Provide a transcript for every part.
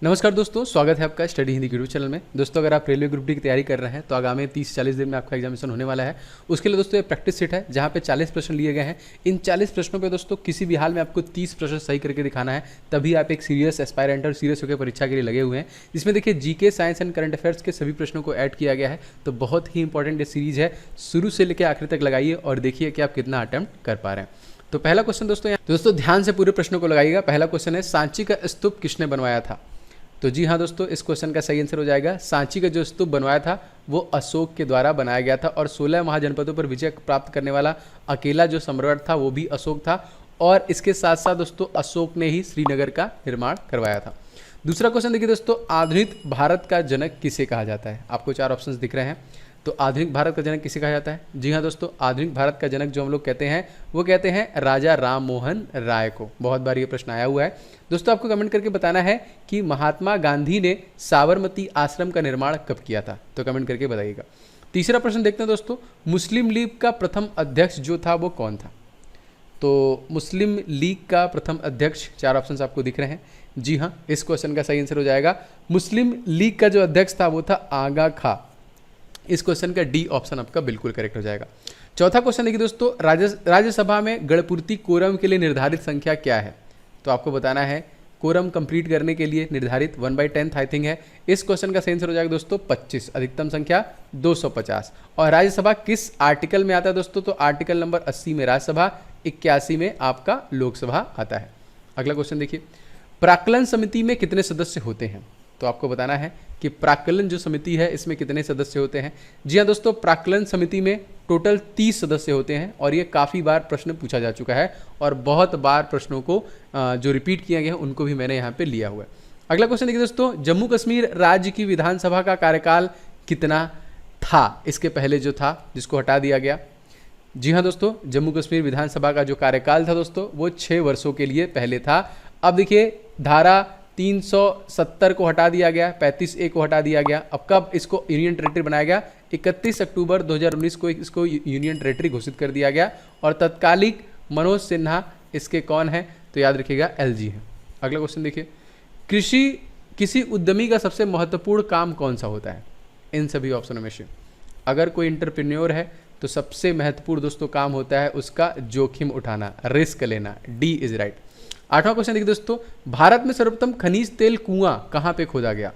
नमस्कार दोस्तों, स्वागत है आपका स्टडी हिंदी यूट्यूब चैनल में। दोस्तों, अगर आप रेलवे ग्रुप डी की तैयारी कर रहे हैं तो आगामी 30-40 दिन में आपका एग्जामिनेशन होने वाला है। उसके लिए दोस्तों ये प्रैक्टिस सेट है जहां पे 40 प्रश्न लिए गए हैं। इन 40 प्रश्नों पे दोस्तों किसी भी हाल में आपको 30 प्रश्न सही करके दिखाना है, तभी आप एक सीरियस एस्पायरेंट और सीरियस होकर परीक्षा के लिए लगे हुए हैं। जिसमें देखिए GK, science and current affairs के सभी प्रश्नों को ऐड किया गया है। तो बहुत ही इंपॉर्टेंट ये सीरीज है, शुरू से लेकर आखिर तक लगाइए और देखिए कि आप कितना अटेम्प्ट कर पा रहे हैं। तो पहला क्वेश्चन दोस्तों ध्यान से पूरे प्रश्नों को लगाइएगा। पहला क्वेश्चन है, सांची का स्तूप किसने बनवाया था? तो जी हाँ दोस्तों, इस क्वेश्चन का सही आंसर हो जाएगा सांची का जो स्तूप बनवाया था वो अशोक के द्वारा बनाया गया था। और 16 महाजनपदों पर विजय प्राप्त करने वाला अकेला जो सम्राट था वो भी अशोक था। और इसके साथ साथ दोस्तों अशोक ने ही श्रीनगर का निर्माण करवाया था। दूसरा क्वेश्चन देखिए दोस्तों, आधुनिक भारत का जनक किसे कहा जाता है? आपको 4 ऑप्शंस दिख रहे हैं। तो आधुनिक भारत का जनक किसे कहा जाता है? जी हाँ दोस्तों, आधुनिक भारत का जनक जो हम लोग कहते हैं वो कहते हैं राजा राम मोहन राय को। बहुत बार ये प्रश्न आया हुआ है दोस्तों। आपको कमेंट करके बताना है कि महात्मा गांधी ने साबरमती आश्रम का निर्माण कब किया था, तो कमेंट करके बताइएगा। तीसरा प्रश्न देखते हैं दोस्तों, मुस्लिम लीग का प्रथम अध्यक्ष जो था वो कौन था? तो मुस्लिम लीग का प्रथम अध्यक्ष, 4 ऑप्शंस आपको दिख रहे हैं। जी हाँ, इस क्वेश्चन का सही आंसर हो जाएगा मुस्लिम लीग का जो अध्यक्ष था वो था आगा खां। इस क्वेश्चन का डी ऑप्शन आपका बिल्कुल करेक्ट हो जाएगा। चौथा क्वेश्चन देखिए दोस्तों, राज्यसभा में गणपूर्ति कोरम के लिए निर्धारित संख्या क्या है? तो आपको बताना है कोरम कंप्लीट करने के लिए निर्धारित 1/10 आई थिंक है। इस क्वेश्चन का सही आंसर हो जाएगा दोस्तों 25, अधिकतम संख्या 250। और राज्यसभा किस आर्टिकल में आता है दोस्तों? तो आर्टिकल नंबर 80 में राज्यसभा, 81 में आपका लोकसभा आता है। अगला क्वेश्चन देखिए, प्राक्कलन समिति में कितने सदस्य होते हैं? तो आपको बताना है कि प्राक्कलन जो समिति है इसमें कितने सदस्य होते हैं। जी हाँ दोस्तों, प्राक्कलन समिति में टोटल 30 सदस्य होते हैं। और ये काफ़ी बार प्रश्न पूछा जा चुका है और बहुत बार प्रश्नों को जो रिपीट किए गए हैं उनको भी मैंने यहाँ पे लिया हुआ है। अगला क्वेश्चन देखिए दोस्तों, जम्मू कश्मीर राज्य की विधानसभा का कार्यकाल कितना था इसके पहले जो था, जिसको हटा दिया गया? जी हाँ दोस्तों, जम्मू कश्मीर विधानसभा का जो कार्यकाल था दोस्तों वो 6 वर्षों के लिए पहले था। अब देखिए धारा 370 को हटा दिया गया, 35A को हटा दिया गया। अब कब इसको यूनियन टेरिटरी बनाया गया? 31 अक्टूबर 2019 को इसको यूनियन टेरिटरी घोषित कर दिया गया। और तत्कालिक मनोज सिन्हा इसके कौन है? तो याद रखिएगा LG है। अगला क्वेश्चन देखिए, किसी उद्यमी का सबसे महत्वपूर्ण काम कौन सा होता है? इन सभी ऑप्शनों में से अगर कोई एंटरप्रेन्योर है तो सबसे महत्वपूर्ण दोस्तों काम होता है उसका जोखिम उठाना, रिस्क लेना। D is right. 8वां क्वेश्चन देखिए दोस्तों, भारत में सर्वप्रथम खनिज तेल कुआं कहां पे खोदा गया?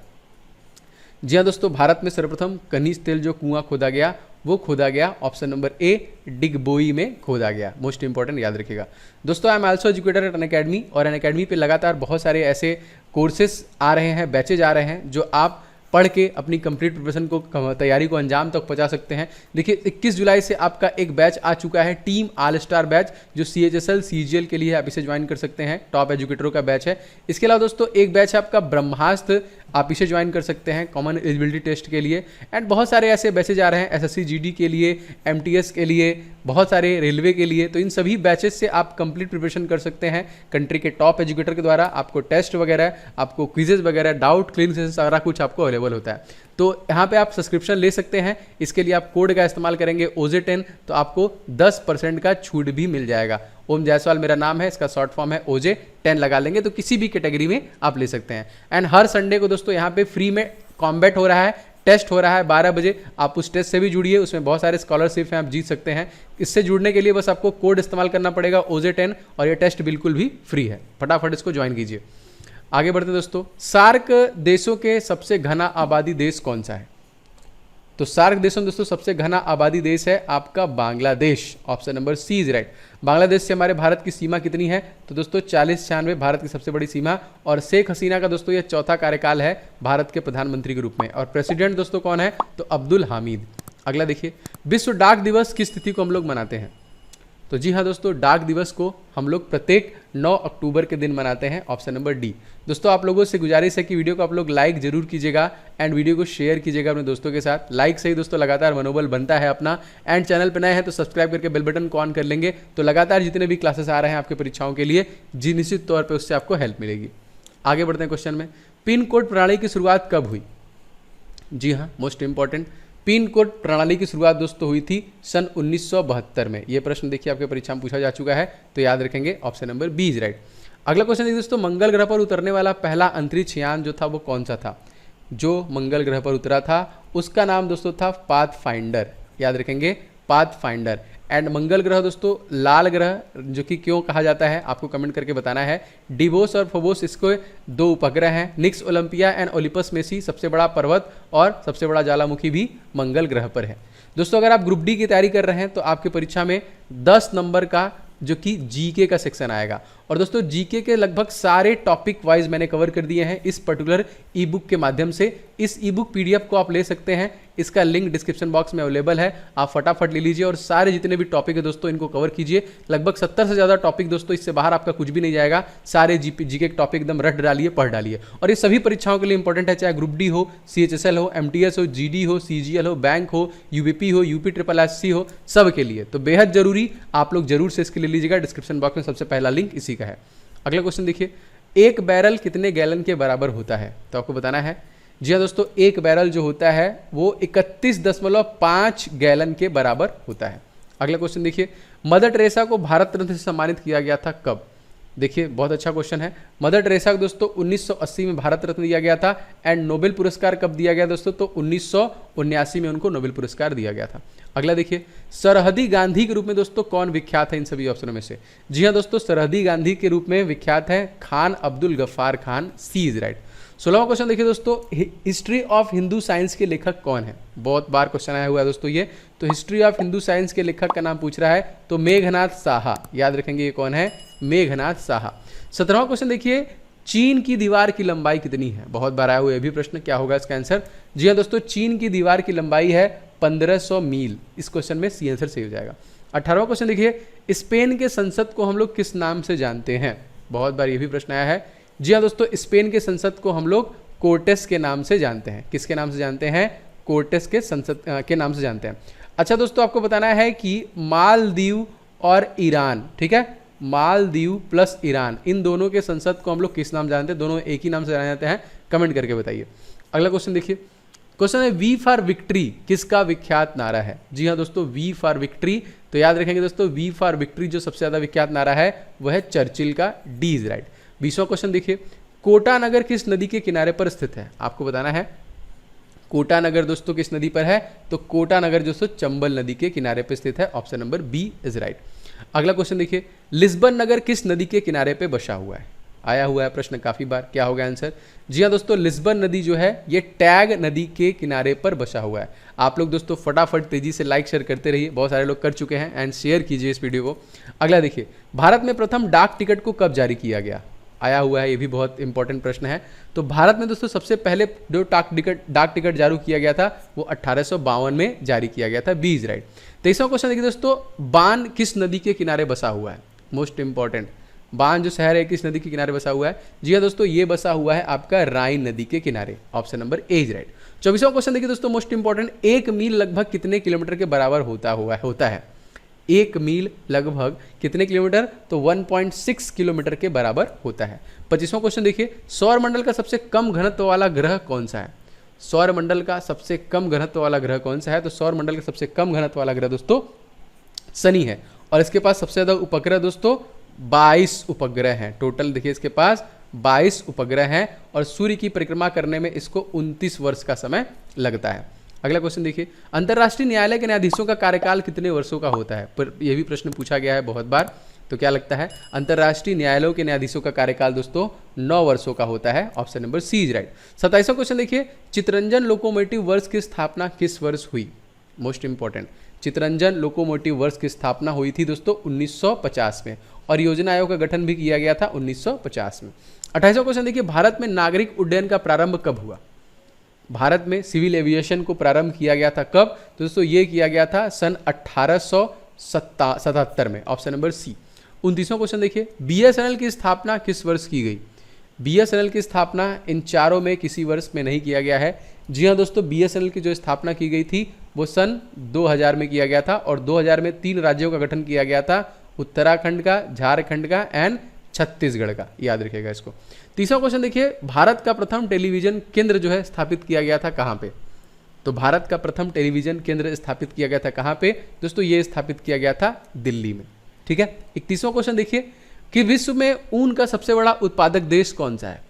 जी हाँ दोस्तों, भारत में सर्वप्रथम खनिज तेल जो कुआं खोदा गया वो खोदा गया ऑप्शन नंबर ए डिगबोई में खोदा गया। मोस्ट इंपॉर्टेंट याद रखिएगा दोस्तों। I am also educator eight Unacademy, और अनअकैडमी पे लगातार बहुत सारे ऐसे कोर्सेस आ रहे हैं, बैचेज आ रहे हैं जो आप पढ़ के अपनी कंप्लीट प्रिपरेशन को, तैयारी को अंजाम तक पहुंचा सकते हैं। देखिए 21 जुलाई से आपका एक बैच आ चुका है, टीम ऑल स्टार बैच, जो CHSL CGL के लिए आप इसे ज्वाइन कर सकते हैं। टॉप एजुकेटरों का बैच है। इसके अलावा दोस्तों एक बैच है आपका ब्रह्मास्त्र, आप इसे ज्वाइन कर सकते हैं कॉमन एलिजिबिलिटी टेस्ट के लिए। एंड बहुत सारे ऐसे बैचेज आ रहे हैं SSC GD के लिए, MTS के लिए, बहुत सारे रेलवे के लिए। तो इन सभी बैचेस से आप कंप्लीट प्रिपरेशन कर सकते हैं कंट्री के टॉप एजुकेटर के द्वारा। आपको टेस्ट वगैरह, आपको क्विजेज वगैरह, डाउट क्लियरिंग सेशन सारा कुछ आपको अवेलेबल होता है। तो यहाँ पे आप सब्सक्रिप्शन ले सकते हैं। इसके लिए आप कोड का इस्तेमाल करेंगे OJ10, तो आपको 10% का छूट भी मिल जाएगा। ओम जायसवाल मेरा नाम है, इसका शॉर्ट फॉर्म है OJ10 लगा लेंगे तो किसी भी कैटेगरी में आप ले सकते हैं। एंड हर संडे को दोस्तों यहाँ पे फ्री में कॉम्बैट हो रहा है, टेस्ट हो रहा है 12 बजे। आप उस टेस्ट से भी जुड़िए, उसमें बहुत सारे स्कॉलरशिप हैं, आप जीत सकते हैं। इससे जुड़ने के लिए बस आपको कोड इस्तेमाल करना पड़ेगा OJ10, और ये टेस्ट बिल्कुल भी फ्री है। फटाफट इसको ज्वाइन कीजिए। आगे बढ़ते दोस्तों, सार्क देशों के सबसे घना आबादी देश कौन सा है? तो सार्क देशों में दोस्तों सबसे घना आबादी देश है आपका Bangladesh. Option number C is right. Bangladesh से हमारे भारत की सीमा कितनी है? तो दोस्तों 4096 भारत की सबसे बड़ी सीमा। और शेख हसीना का दोस्तों ये 4था कार्यकाल है भारत के प्रधानमंत्री के रूप में। और प्रेसिडेंट दोस्तों कौन है? तो अब्दुल हामिद। अगला देखिए, विश्व डाक दिवस किस तिथि को हम लोग मनाते हैं? तो जी हाँ दोस्तों, डाक दिवस को हम लोग प्रत्येक 9 अक्टूबर के दिन मनाते हैं। Option number D. दोस्तों आप लोगों से गुजारिश है कि वीडियो को आप लोग लाइक जरूर कीजिएगा एंड वीडियो को शेयर कीजिएगा अपने दोस्तों के साथ। लाइक से ही दोस्तों लगातार मनोबल बनता है अपना। एंड चैनल पर नए हैं तो सब्सक्राइब करके बेल बटन को ऑन कर लेंगे, तो लगातार जितने भी क्लासेस आ रहे हैं आपके परीक्षाओं के लिए जी निश्चित तौर पर उससे आपको हेल्प मिलेगी। आगे बढ़ते हैं क्वेश्चन में, पिन कोड प्रणाली की शुरुआत कब हुई? जी हाँ, मोस्ट इंपॉर्टेंट, पिन कोड प्रणाली की शुरुआत दोस्तों हुई थी सन 1972 में। ये प्रश्न देखिए आपके परीक्षा में पूछा जा चुका है, तो याद रखेंगे option number B is right. अगला क्वेश्चन देखिए दोस्तों, मंगल ग्रह पर उतरने वाला पहला अंतरिक्ष यान जो था वो कौन सा था? जो मंगल ग्रह पर उतरा था उसका नाम दोस्तों था पाथफाइंडर, याद रखेंगे पाथफाइंडर। एंड मंगल ग्रह दोस्तों लाल ग्रह जो कि क्यों कहा जाता है आपको कमेंट करके बताना है। डिवोस और फोबोस इसको दो उपग्रह हैं। निक्स ओलंपिया एंड ओलिपस में से सबसे बड़ा पर्वत और सबसे बड़ा ज्वालामुखी भी मंगल ग्रह पर है। दोस्तों अगर आप ग्रुप डी की तैयारी कर रहे हैं तो आपकी परीक्षा में 10 नंबर का जो कि जीके का सेक्शन आएगा। और दोस्तों जीके के लगभग सारे टॉपिक वाइज मैंने कवर कर दिए हैं इस पर्टिकुलर ई बुक के माध्यम से। इस ई बुक पीडीएफ को आप ले सकते हैं, इसका लिंक डिस्क्रिप्शन बॉक्स में अवेलेबल है, आप फटाफट ले लीजिए और सारे जितने भी टॉपिक है दोस्तों इनको कवर कीजिए। लगभग 70 से ज़्यादा टॉपिक दोस्तों, इससे बाहर आपका कुछ भी नहीं जाएगा। सारे जीके के टॉपिक एकदम रट डालिए, पढ़ डालिए। और ये सभी परीक्षाओं के लिए इंपॉर्टेंट है, चाहे ग्रुप डी हो, CHSL हो, MTS हो, GD हो, CGL हो, बैंक हो, UBP हो, UPSSC हो, सब के लिए तो बेहद जरूरी, आप लोग जरूर से इसके ले लीजिएगा। डिस्क्रिप्शन बॉक्स में सबसे पहला लिंक इसी का है। अगला क्वेश्चन देखिए, एक बैरल कितने गैलन के बराबर होता है? तो आपको बताना है। जी हाँ दोस्तों, एक बैरल जो होता है वो 31.5 गैलन के बराबर होता है। अगला क्वेश्चन देखिए, मदर टेरेसा को भारत रत्न से सम्मानित किया गया था कब? देखिए बहुत अच्छा क्वेश्चन है। मदर टेरेसा को दोस्तों 1980 में भारत रत्न दिया गया था। एंड नोबेल पुरस्कार कब दिया गया दोस्तों? तो 1979 में उनको नोबेल पुरस्कार दिया गया था। अगला देखिए, सरहदी गांधी के रूप में दोस्तों कौन विख्यात है इन सभी ऑप्शनों में से? जी हाँ दोस्तों, सरहदी गांधी के रूप में विख्यात है खान अब्दुल गफ्फार खान। सी इज राइट। 16वां क्वेश्चन देखिए दोस्तों, हिस्ट्री ऑफ हिंदू साइंस के लेखक कौन है? बहुत बार क्वेश्चन आया हुआ है दोस्तों ये। तो हिस्ट्री ऑफ हिंदू साइंस के लेखक का नाम पूछ रहा है, तो मेघनाथ साहा, याद रखेंगे ये कौन है? मेघनाथ साहा। 17वां क्वेश्चन देखिए, चीन की दीवार की लंबाई कितनी है? बहुत बार आया हुआ ये भी प्रश्न, क्या होगा इसका आंसर? जी हाँ दोस्तों, चीन की दीवार की लंबाई है 1500 मील। इस क्वेश्चन में सी आंसर सही हो जाएगा। 18वां क्वेश्चन देखिए, स्पेन के संसद को हम लोग किस नाम से जानते हैं? बहुत बार ये भी प्रश्न आया है। जी हाँ दोस्तों, स्पेन के संसद को हम लोग कोर्टेस के नाम से जानते हैं। किसके नाम से जानते हैं? कोर्टेस के संसद के नाम से जानते हैं। अच्छा दोस्तों, आपको बताना है कि मालदीव और ईरान, ठीक है, मालदीव प्लस ईरान, इन दोनों के संसद को हम लोग किस नाम जानते हैं? दोनों एक ही नाम से जाने जाते हैं, कमेंट करके बताइए। अगला क्वेश्चन देखिए, क्वेश्चन है वी फॉर विक्ट्री किसका विख्यात नारा है? जी हाँ दोस्तों, वी फॉर विक्ट्री, तो याद रखेंगे दोस्तों वी फॉर विक्ट्री जो सबसे ज्यादा विख्यात नारा है वह है चर्चिल का। D is right. 20वां क्वेश्चन देखिए, कोटा नगर किस नदी के किनारे पर स्थित है? आपको बताना है कोटा नगर दोस्तों किस नदी पर है? तो कोटा नगर दोस्तों चंबल नदी के किनारे पर स्थित है। Option number B is right. अगला क्वेश्चन देखिए, लिस्बन नगर किस नदी के किनारे पे बसा हुआ है? आया हुआ है प्रश्न काफी बार, क्या होगा आंसर? जी हाँ दोस्तों, लिस्बन नदी जो है ये टैग नदी के किनारे पर बसा हुआ है। आप लोग दोस्तों फटाफट तेजी से लाइक शेयर करते रहिए, बहुत सारे लोग कर चुके हैं, एंड शेयर कीजिए इस वीडियो को। अगला देखिए, भारत में प्रथम डाक टिकट को कब जारी किया गया? आया हुआ है, ये भी बहुत इंपॉर्टेंट प्रश्न है। तो भारत में दोस्तों सबसे पहले जो डाक टिकट जारी किया गया था वो 1852 में जारी किया गया था। B is right. 23वां क्वेश्चन देखिए दोस्तों, बान किस नदी के किनारे बसा हुआ है? मोस्ट इंपॉर्टेंट, बान जो शहर है किस नदी के किनारे बसा हुआ है? जी हाँ दोस्तों, ये बसा हुआ है आपका राइन नदी के किनारे। Option number A is right. 24वां क्वेश्चन देखिए दोस्तों, मोस्ट इंपॉर्टेंट, 1 मील लगभग कितने किलोमीटर के बराबर होता है? 1 मील लगभग कितने किलोमीटर? तो 1.6 किलोमीटर के बराबर होता है। 25वां क्वेश्चन देखिए, सौर मंडल का सबसे कम घनत्व वाला ग्रह कौन सा है? सौर मंडल का सबसे कम घनत्व वाला ग्रह कौन सा है? तो सौर मंडल का सबसे कम घनत्व वाला ग्रह दोस्तों शनि है। और इसके पास सबसे ज्यादा उपग्रह दोस्तों 22 उपग्रह हैं। टोटल देखिए इसके पास 22 उपग्रह हैं और सूर्य की परिक्रमा करने में इसको 29 वर्ष का समय लगता है। अगला क्वेश्चन देखिए, अंतर्राष्ट्रीय न्यायालय के न्यायाधीशों का कार्यकाल कितने वर्षों का होता है? पर यह भी प्रश्न पूछा गया है बहुत बार। तो क्या लगता है? अंतर्राष्ट्रीय न्यायालयों के न्यायाधीशों का कार्यकाल दोस्तों 9 वर्षों का होता है। Option number C is right. 27वां क्वेश्चन देखिए, चितरंजन लोकोमोटिव वर्क्स की स्थापना किस वर्ष हुई? Most important, Chittaranjan locomotive works की स्थापना हुई थी दोस्तों 1950 में, और योजना आयोग का गठन भी किया गया था 1950 में। 28वां क्वेश्चन देखिए, भारत में नागरिक उड्डयन का प्रारंभ कब हुआ? भारत में सिविल एविएशन को प्रारंभ किया गया था कब? तो दोस्तों ये किया गया था सन 1877 में। Option number C. 29वां क्वेश्चन देखिए, बीएसएनएल की स्थापना किस वर्ष की गई? बीएसएनएल की स्थापना इन चारों में किसी वर्ष में नहीं किया गया है। जी हाँ दोस्तों, बीएसएनएल की जो स्थापना की गई थी वो सन 2000 में किया गया था, और 2000 में 3 राज्यों का गठन किया गया था, उत्तराखंड का, झारखंड का एंड छत्तीसगढ़ का, याद रखिएगा इसको। 30वां क्वेश्चन देखिए, भारत का प्रथम टेलीविजन केंद्र जो है स्थापित किया गया था कहाँ पे? तो भारत का प्रथम टेलीविजन केंद्र स्थापित किया गया था कहाँ पे? दोस्तों ये स्थापित किया गया था दिल्ली में। ठीक है। 31वां क्वेश्चन देखिए, कि विश्व में ऊन का सबसे बड़ा उत्पादक देश कौन सा है?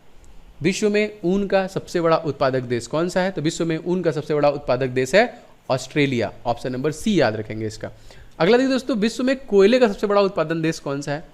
विश्व में ऊन का सबसे बड़ा उत्पादक देश कौन सा है? तो विश्व में ऊन का सबसे बड़ा उत्पादक देश है ऑस्ट्रेलिया। ऑप्शन नंबर सी याद रखेंगे इसका। अगला देखिए दोस्तों, विश्व में कोयले का सबसे बड़ा उत्पादन देश कौन सा है?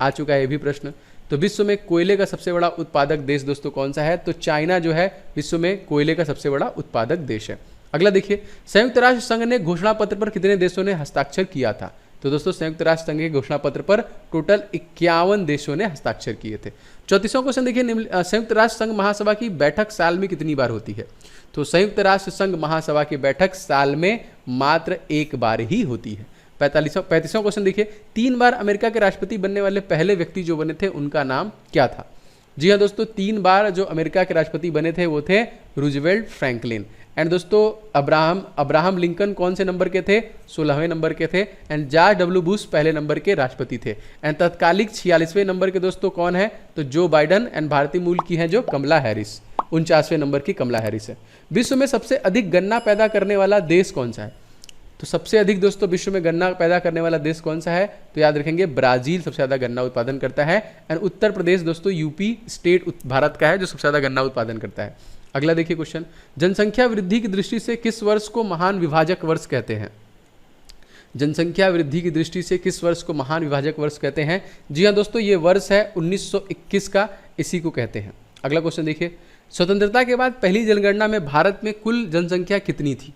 आ चुका है ये भी प्रश्न। तो विश्व में कोयले का सबसे बड़ा उत्पादक देश दोस्तों कौन सा है? तो चाइना जो है विश्व में कोयले का सबसे बड़ा उत्पादक देश है। अगला देखिए, संयुक्त राष्ट्र संघ ने घोषणा पत्र पर कितने देशों ने हस्ताक्षर किया था? तो दोस्तों संयुक्त राष्ट्र संघ के घोषणा पत्र पर टोटल 51 देशों ने हस्ताक्षर किए थे। 34वां क्वेश्चन देखिए, संयुक्त राष्ट्र संघ महासभा की बैठक साल में कितनी बार होती है? तो संयुक्त राष्ट्र संघ महासभा की बैठक साल में मात्र एक बार ही होती है। 35वां क्वेश्चन देखिए, 3 बार अमेरिका के राष्ट्रपति बनने वाले पहले व्यक्ति जो बने थे उनका नाम क्या था? जी हाँ दोस्तों, 3 बार जो अमेरिका के राष्ट्रपति बने थे वो थे रूजवेल्ट फ्रैंकलिन। एंड दोस्तों अब्राहम लिंकन कौन से नंबर के थे? 16वें नंबर के थे। एंड जॉर्ज डब्ल्यू बुश पहले नंबर के राष्ट्रपति थे। एंड तत्कालिक 46वें नंबर के दोस्तों कौन है? तो जो बाइडन। एंड भारतीय मूल की है जो कमला हैरिस, 49वें नंबर की कमला हैरिस है। विश्व में सबसे अधिक गन्ना पैदा करने वाला देश कौन सा है? तो सबसे अधिक दोस्तों विश्व में गन्ना पैदा करने वाला देश कौन सा है? तो याद रखेंगे ब्राजील सबसे ज़्यादा गन्ना उत्पादन करता है। एंड उत्तर प्रदेश दोस्तों यूपी स्टेट भारत का है जो सबसे ज़्यादा गन्ना उत्पादन करता है। अगला देखिए क्वेश्चन, जनसंख्या वृद्धि की दृष्टि से किस वर्ष को महान विभाजक वर्ष कहते हैं? जनसंख्या वृद्धि की दृष्टि से किस वर्ष को महान विभाजक वर्ष कहते हैं? जी हाँ दोस्तों, ये वर्ष है 1921 का, इसी को कहते हैं। अगला क्वेश्चन देखिए, स्वतंत्रता के बाद पहली जनगणना में भारत में कुल जनसंख्या कितनी थी?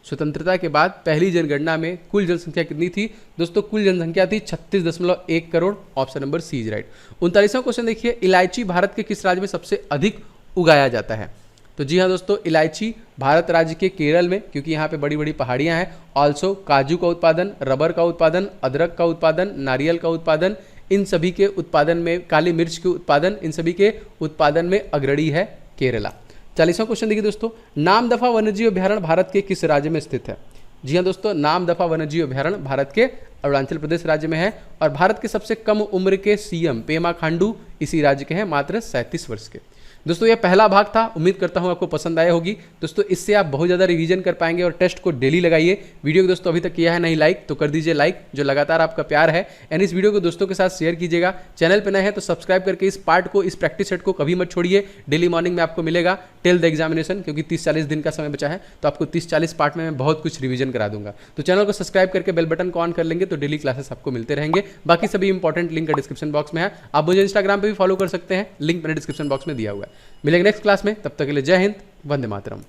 स्वतंत्रता के बाद पहली जनगणना में कुल जनसंख्या कितनी थी? दोस्तों कुल जनसंख्या थी 36.1 crore. Option number C is right. 39वां क्वेश्चन देखिए, इलायची भारत के किस राज्य में सबसे अधिक उगाया जाता है? तो जी हाँ दोस्तों, इलायची भारत राज्य के केरल में, क्योंकि यहाँ पे बड़ी बड़ी पहाड़ियाँ हैं। ऑल्सो काजू का उत्पादन, रबर का उत्पादन, अदरक का उत्पादन, नारियल का उत्पादन, इन सभी के उत्पादन में, काली मिर्च के उत्पादन, इन सभी के उत्पादन में अग्रणी है केरला। 40वां क्वेश्चन देखिए दोस्तों, नामदफा वन्यजीव अभ्यारण्य भारत के किस राज्य में स्थित है? जी हाँ दोस्तों, नामदफा वन्यजीव अभ्यारण्य भारत के अरुणाचल प्रदेश राज्य में है। और भारत के सबसे कम उम्र के सीएम पेमा खांडू इसी राज्य के हैं, मात्र 37 वर्ष के। दोस्तों ये पहला भाग था, उम्मीद करता हूँ आपको पसंद आया होगी। दोस्तों इससे आप बहुत ज़्यादा रिवीजन कर पाएंगे और टेस्ट को डेली लगाइए। वीडियो को दोस्तों अभी तक किया है नहीं लाइक, तो कर दीजिए लाइक, जो लगातार आपका प्यार है। एंड इस वीडियो को दोस्तों के साथ शेयर कीजिएगा। चैनल पर नए हैं तो सब्सक्राइब करके इस पार्ट को, इस प्रैक्टिस सेट को कभी मत छोड़िए। डेली मॉर्निंग में आपको मिलेगा टिल द एग्जामिनेशन, क्योंकि 30-40 दिन का समय बचा है, तो आपको 30-40 पार्ट में मैं बहुत कुछ रिवीजन करा दूंगा। तो चैनल को सब्सक्राइब करके बेल बटन को ऑन कर लेंगे तो डेली क्लासेस आपको मिलते रहेंगे। बाकी सभी इंपॉर्टेंट लिंक डिस्क्रिप्शन बॉक्स में है। आप मुझे इंस्टाग्राम पर भी फॉलो कर सकते हैं, लिंक मैंने डिस्क्रिप्शन बॉक्स में दिया हुआ है। मिलेंगे नेक्स्ट क्लास में, तब तक के लिए जय हिंद, वंदे मातरम।